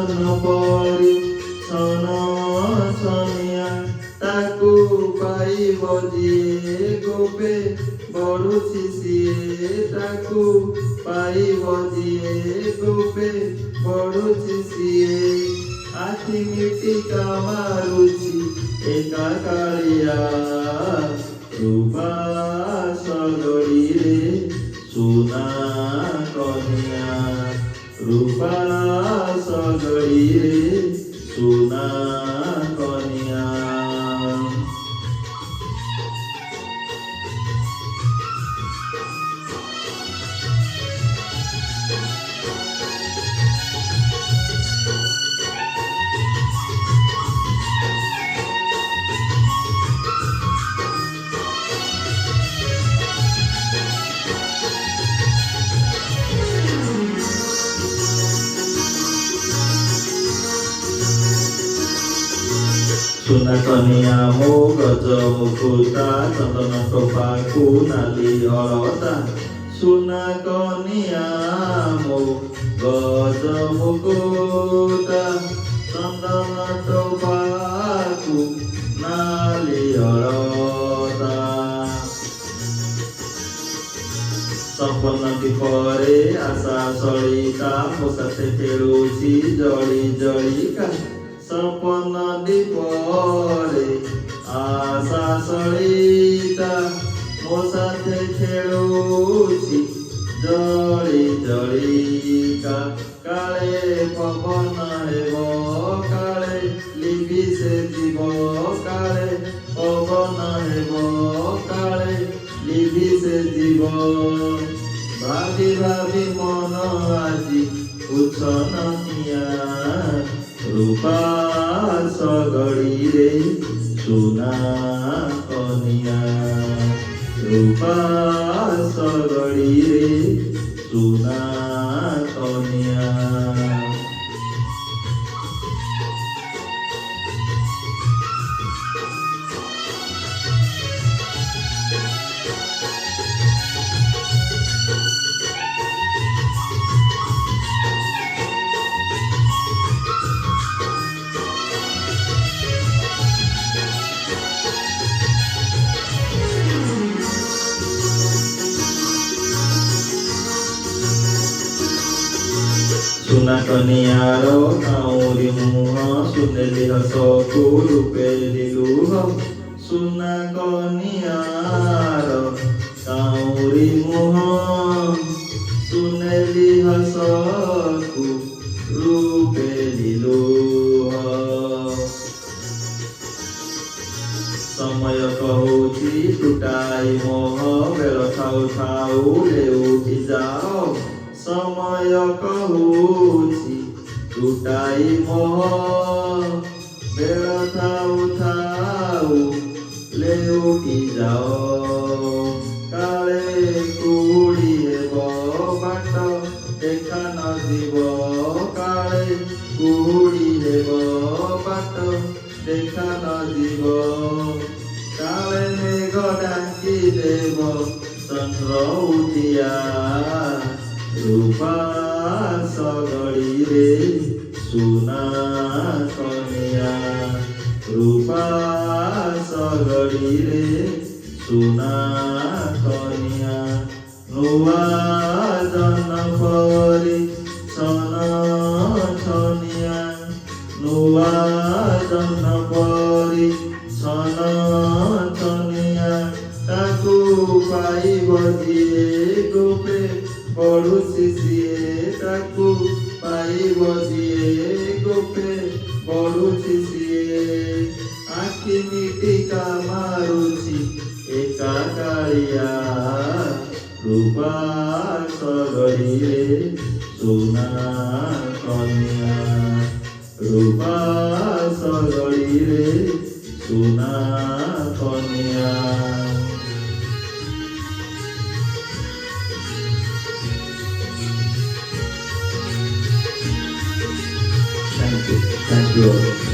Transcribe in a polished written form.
ଜନ ପରି ଛନ ଛନିଆ ତାକୁ ପାଇବ ଯିଏ ଗୋପେ ବଢୁଛି ସିଏ ତାକୁ ପାଇବ ଯିଏ ଗୋପେ ବଢୁଛି ସିଏ ଆଖି ମିଟିକା ମାରୁଛି ଏକା କାଳିଆ ରୂପା ସଗଡ଼ିରେ ସୁନା କନିଆ ରୂପା ସଗଡ଼ିରେ ସୁନା କନିଆ ସୁନା କନିଆ ମୋ ଗଜ ମୁକୁତା ଚନ୍ଦନ ଟୋପାକୁ ନାଲି ଅଳତା ସୁନା କନିଆ ମୋ ଗଜ ମୁକୁତା ଚନ୍ଦନ ଟୋପାକୁ ନାଲି ଅଳତା ସପନ ଦୀପରେ ଆଶା ସଳିତା ମୋ ସାଥେ ଖେଳୁଛି ଜଳି ଜଳିକା ସପନ ଦୀପରେ ଆଶା ସଳିତା ମୋ ସାଥେ ଖେଳୁଛି ଜଳି ଜଳିକା କାଳେ ପବନ ହେବ କାଳେ ଲିଭି ସେ ଯିବ କାଳେ ପବନ ହେବ କାଳେ ଲିଭି ସେ ଯିବ ଭାବି ଭାବି ମନ ଆଜି ଉଚ୍ଛନିଆ ରୂପା ସଗଡ଼ିରେ ସୁନା କନିଆ ରୂପା ସଗଡ଼ିରେ ସୁନା କନିଆ ସୁନା କନିଆର କାଉଁରୀ ମୁହଁ ସୁନେଲି ହସକୁ ରୂପେଲି ଲୁହ ସୁନା କନିଆର କାଉଁରୀ ମୁହଁ ସୁନେଲି ହସକୁ ରୂପେଲି ଲୁହ ସମୟ କହୁଛି ଟୁଟାଇ ମୋହ ବେଳ ଥାଉ ଥାଉ ଲେଉଟି ଯାଅ ସମୟ କହୁଛି ଟୁଟାଇ ମୋହ ବେଳ ଥାଉ ଥାଉ ଲେଉଟି ଯାଅ କାଳେ କୁହୁଡ଼ି ହେବ ବାଟ ଦେଖା ନଯିବ କାଳେ କୁହୁଡ଼ି ହେବ ବାଟ ଦେଖା ନଯିବ କାଳେ ମେଘ ଡାକି ଦେବ ଚନ୍ଦ୍ର ଉଠିଆ ରୂପା ସଗଡ଼ିରେ ସୁନା କନିଆ ରୂପା ସଗଡ଼ିରେ ସୁନା କନିଆ ନୂଆ ଜନ ପରି ଛନ ଛନିଆ ନୂଆ ଜନ ପରି ଛନ ଛନିଆ ତାକୁ ପାଇବ ଯିଏ ଗୋପେ ବଢୁଛି ସିଏ ତାକୁ ପାଇବ ଯିଏ ଗୋପେ ବଢୁଛି ସିଏ ଆଖି ମିଟିକା ମାରୁଛି ଏକା କାଳିଆ ରୂପା ସଗଡ଼ିରେ ସୁନା କନିଆ ରୂପା ସଗଡ଼ିରେ ସୁନା କନିଆ Thank you all.